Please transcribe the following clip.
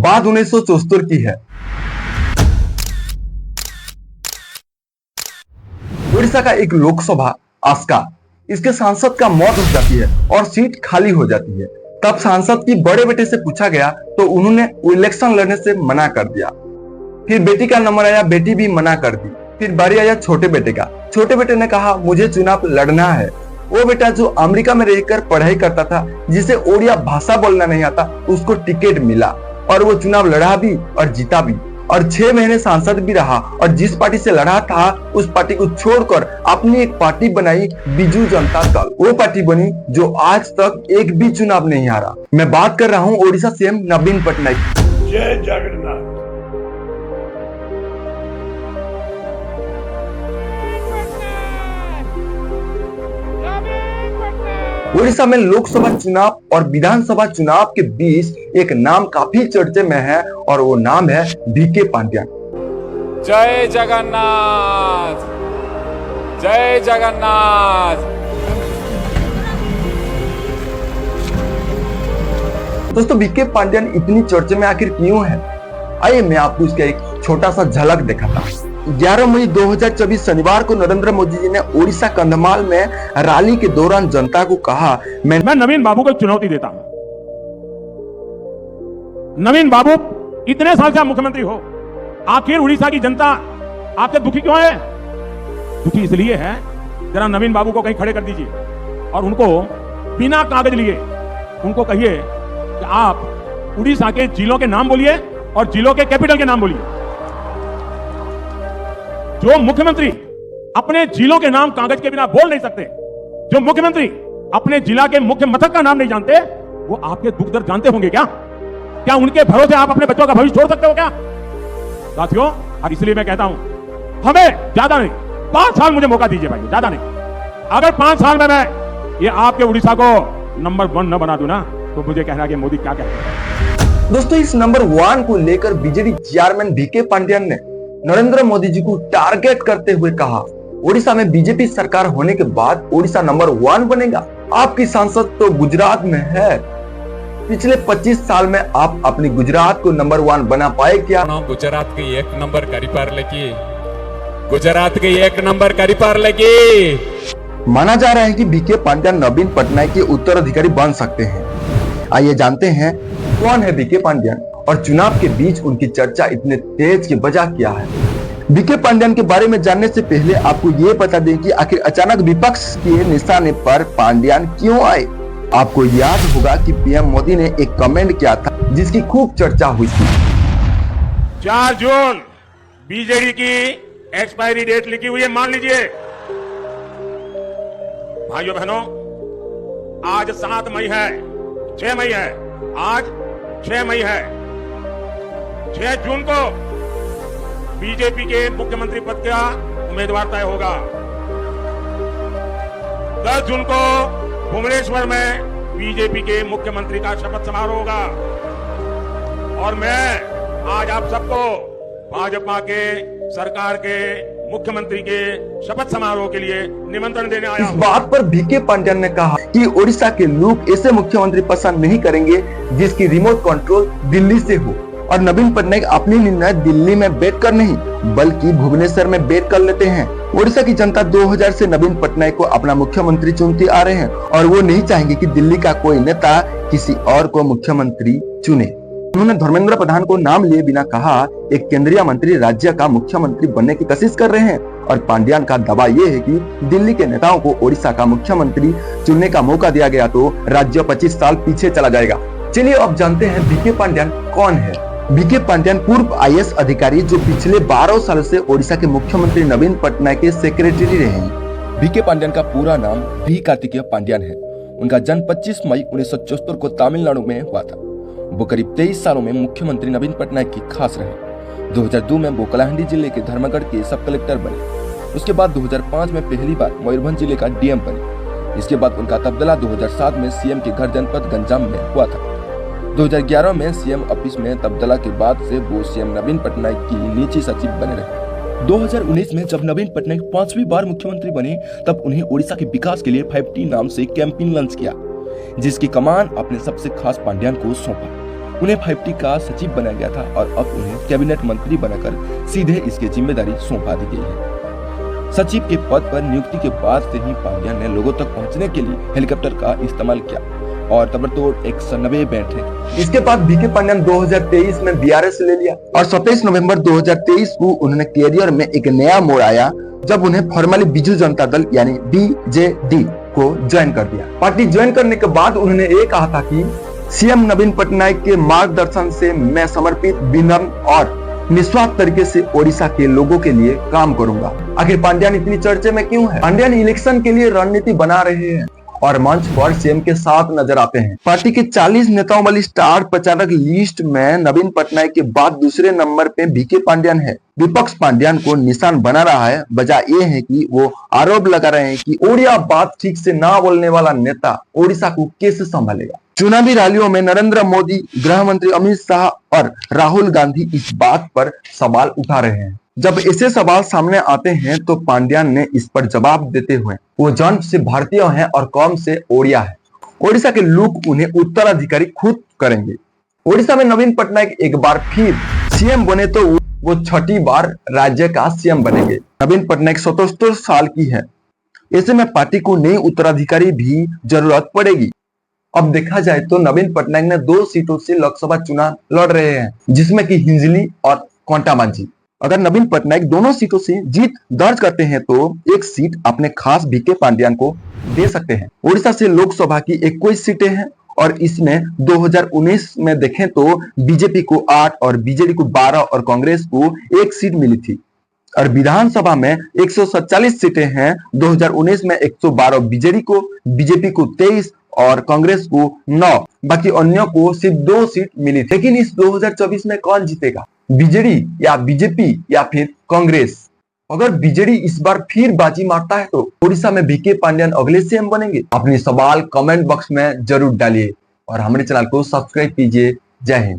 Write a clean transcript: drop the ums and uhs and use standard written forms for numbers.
बात 1974 की है। उड़ीसा का एक लोकसभा आस्का, इसके सांसद का मौत हो जाती है और सीट खाली हो जाती है। तब सांसद की बड़े बेटे से पूछा गया तो उन्होंने इलेक्शन लड़ने से मना कर दिया। फिर बेटी का नंबर आया, बेटी भी मना कर दी। फिर बारी आया छोटे बेटे का। छोटे बेटे ने कहा मुझे चुनाव लड़ना है। वो बेटा जो अमेरिका में रहकर पढ़ाई करता था, जिसे ओडिया भाषा बोलना नहीं आता, उसको टिकट मिला और वो चुनाव लड़ा भी और जीता भी और 6 महीने सांसद भी रहा। और जिस पार्टी से लड़ा था उस पार्टी को छोड़कर अपनी एक पार्टी बनाई, बिजू जनता दल। वो पार्टी बनी जो आज तक एक भी चुनाव नहीं हारा। मैं बात कर रहा हूँ ओडिशा सीएम नवीन पटनायक। जय जगन्नाथ। ओडिशा में लोकसभा चुनाव और विधानसभा चुनाव के बीच एक नाम काफी चर्चे में है और वो नाम है बीके पांड्यन। जय जगन्नाथ, जय जगन्नाथ। दोस्तों, बीके पांड्यन इतनी चर्चे में आखिर क्यों है? आइए मैं आपको इसका एक छोटा सा झलक दिखाता हूँ। 11 मई 2024 शनिवार को नरेंद्र मोदी जी ने ओडिशा कंधमाल में रैली के दौरान जनता को कहा, मैं नवीन बाबू को चुनौती देता हूं। नवीन बाबू इतने साल से आप मुख्यमंत्री हो, आखिर उड़ीसा की जनता आपसे दुखी क्यों है? दुखी इसलिए है, जरा नवीन बाबू को कहीं खड़े कर दीजिए और उनको बिना कागज लिए उनको कहिए कि आप उड़ीसा के जिलों के नाम बोलिए और जिलों के कैपिटल के नाम बोलिए। जो मुख्यमंत्री अपने जिलों के नाम कागज के बिना बोल नहीं सकते, जो मुख्यमंत्री अपने जिला के मुख्य मथक का नाम नहीं जानते, वो आपके दुख दर्द जानते होंगे क्या? क्या उनके भरोसे आप अपने बच्चों का भविष्य छोड़ सकते हो क्या? साथियों, और इसलिए मैं कहता हूं, हमें ज्यादा नहीं 5 साल मुझे मौका दीजिए भाई, ज्यादा नहीं। अगर 5 साल में मैं ये आपके उड़ीसा को नंबर 1 न बना दूं ना, तो मुझे कहना कि मोदी क्या कहते हैं। दोस्तों, इस नंबर 1 को लेकर बीजेडी चेयरमैन बीके पांड्यन ने नरेंद्र मोदी जी को टारगेट करते हुए कहा, ओडिशा में बीजेपी सरकार होने के बाद ओडिशा नंबर 1 बनेगा। आपकी सांसद तो गुजरात में है। पिछले 25 साल में आप अपनी गुजरात को नंबर 1 बना पाए क्या? गुजरात के 1 नंबर करी पारले की, गुजरात के 1 नंबर करी पारले की। माना जा रहा है कि बीके पांड्यन नवीन पटनायक के उत्तराधिकारी बन सकते हैं। आइए जानते हैं कौन है बीके पांड्यन और चुनाव के बीच उनकी चर्चा इतने तेज की वजह क्या है। बीके पांड्यन के बारे में जानने से पहले आपको ये बता दें कि आखिर अचानक विपक्ष के निशाने पर पांड्यन क्यों आए। आपको याद होगा कि पीएम मोदी ने एक कमेंट किया था जिसकी खूब चर्चा हुई थी। 4 जून बीजेडी की एक्सपायरी डेट लिखी हुई है, मान लीजिए। भाइयों बहनों, आज 7 मई है, 6 मई है, आज 6 मई है। 6 जून को बीजेपी के मुख्यमंत्री पद का उम्मीदवार तय होगा। 10 जून को भुवनेश्वर में बीजेपी के मुख्यमंत्री का शपथ समारोह होगा। और मैं आज आप सबको भाजपा के सरकार के मुख्यमंत्री के शपथ समारोह के लिए निमंत्रण देने आया हूं। इस बात पर बीके पांड्यन ने कहा कि ओडिशा के लोग ऐसे मुख्यमंत्री पसंद नहीं करेंगे जिसकी रिमोट कंट्रोल दिल्ली से हो। और नवीन पटनायक अपनी निर्णय दिल्ली में बैठकर नहीं बल्कि भुवनेश्वर में बैठ कर लेते हैं। ओडिशा की जनता 2000 से नवीन पटनायक को अपना मुख्यमंत्री चुनती आ रहे हैं और वो नहीं चाहेंगे कि दिल्ली का कोई नेता किसी और को मुख्यमंत्री चुने। उन्होंने धर्मेंद्र प्रधान को नाम लिए बिना कहा एक केंद्रीय मंत्री राज्य का मुख्यमंत्री बनने की कोशिश कर रहे हैं। और पांड्यन का दावा यह है कि दिल्ली के नेताओं को ओडिशा का मुख्यमंत्री चुनने का मौका दिया गया तो राज्य 25 साल पीछे चला जाएगा। चलिए अब जानते हैं बीके पांड्यन कौन है। बीके पांड्यन पूर्व आईएएस अधिकारी जो पिछले 12 साल से ओडिशा के मुख्यमंत्री नवीन पटनायक के सेक्रेटरी रहे हैं। बीके पांड्यन का पूरा नाम बी कार्तिकेय पांड्यन है। उनका जन्म 25 मई 1974 को तमिलनाडु में हुआ था। वो करीब 23 सालों में मुख्यमंत्री नवीन पटनायक की खास रहे। 2002 में वो कलाहंडी जिले के धर्मगढ़ के सब कलेक्टर बने। उसके बाद 2005 में पहली बार मयूरभंज जिले का डीएम बने। इसके बाद उनका तब्दला 2007 में सीएम के घर जनपद गंजाम में हुआ था। 2011 में सीएम ऑफिस में तब्दला के बाद से वो सीएम नवीन पटनायक की निजी सचिव बने रहे। 2019 में जब नवीन पटनायक 5वीं बार मुख्यमंत्री बने तब उन्हें ओडिशा के विकास के लिए 5T नाम से कैंपेन लॉन्च किया, जिसकी कमान अपने सबसे खास पांड्यन को सौंपा। उन्हें 5T का सचिव बनाया गया था और अब उन्हें कैबिनेट मंत्री बनाकर सीधे इसकी जिम्मेदारी सौंपा दी गई है। सचिव के पद पर नियुक्ति के बाद से ही पांड्यान ने लोगों तक पहुंचने के लिए हेलीकॉप्टर का इस्तेमाल किया और ताबड़तोड़ 190 बैठे। इसके बाद बीके पांड्यान 2023 में बीआरएस ले लिया और 27 नवंबर 2023 को उन्होंने कैरियर में एक नया मोड़ आया जब उन्हें फॉर्मली बिजू जनता दल यानी बीजेडी को ज्वाइन कर दिया। पार्टी ज्वाइन करने के बाद उन्होंने ये कहा था कि सीएम नवीन पटनायक के मार्गदर्शन से मैं समर्पित, विनम्र और निस्वार्थ तरीके से ओडिशा के लोगों के लिए काम करूंगा। आखिर पांड्यान इतनी चर्चे में क्यों है? पांड्यान इलेक्शन के लिए रणनीति बना रहे हैं और मंच पर सीएम के साथ नजर आते हैं। पार्टी के 40 नेताओं वाली स्टार प्रचारक लिस्ट में नवीन पटनायक के बाद दूसरे नंबर पे बीके पांड्यान है। विपक्ष पांड्यान को निशान बना रहा है। वजह ये है कि वो आरोप लगा रहे हैं कि ओडिया बात ठीक से ना बोलने वाला नेता ओडिशा को कैसे संभालेगा। चुनावी रैलियों में नरेंद्र मोदी, गृह मंत्री अमित शाह और राहुल गांधी इस बात पर सवाल उठा रहे हैं। जब ऐसे सवाल सामने आते हैं तो पांड्यान ने इस पर जवाब देते हुए वो जन्म से भारतीय हैं और कौम से ओडिया है। ओडिशा के लोग उन्हें उत्तराधिकारी खुद करेंगे। ओडिशा में नवीन पटनायक एक बार फिर सीएम बने तो वो छठी बार राज्य का सीएम बनेंगे। नवीन पटनायक 77 साल की है। ऐसे में पार्टी को नई उत्तराधिकारी भी जरूरत पड़ेगी। अब देखा जाए तो नवीन पटनायक ने 2 सीटों से लोकसभा चुनाव लड़ रहे हैं, जिसमें कि हिंजली और कोंटामांझी। अगर नवीन पटनायक दोनों सीटों से जीत दर्ज करते हैं तो एक सीट अपने खास बीके पांड्यान को दे सकते हैं। ओडिशा से लोकसभा की 21 सीटें हैं और इसमें 2019 में देखें तो बीजेपी को 8 और बीजेडी को 12 और कांग्रेस को 1 सीट मिली थी। और विधानसभा में 147 सीटें हैं। 2019 में 112 बीजेडी को, बीजेपी को 23 और कांग्रेस को 9, बाकी अन्यों को सिर्फ 2 सीट मिली। लेकिन इस 2024 में कौन जीतेगा, बीजेडी या बीजेपी या फिर कांग्रेस? अगर बीजेडी इस बार फिर बाजी मारता है तो ओडिशा में बीके पांड्यान अगले सीएम बनेंगे। अपने सवाल कमेंट बॉक्स में जरूर डालिए और हमारे चैनल को सब्सक्राइब कीजिए। जय हिंद।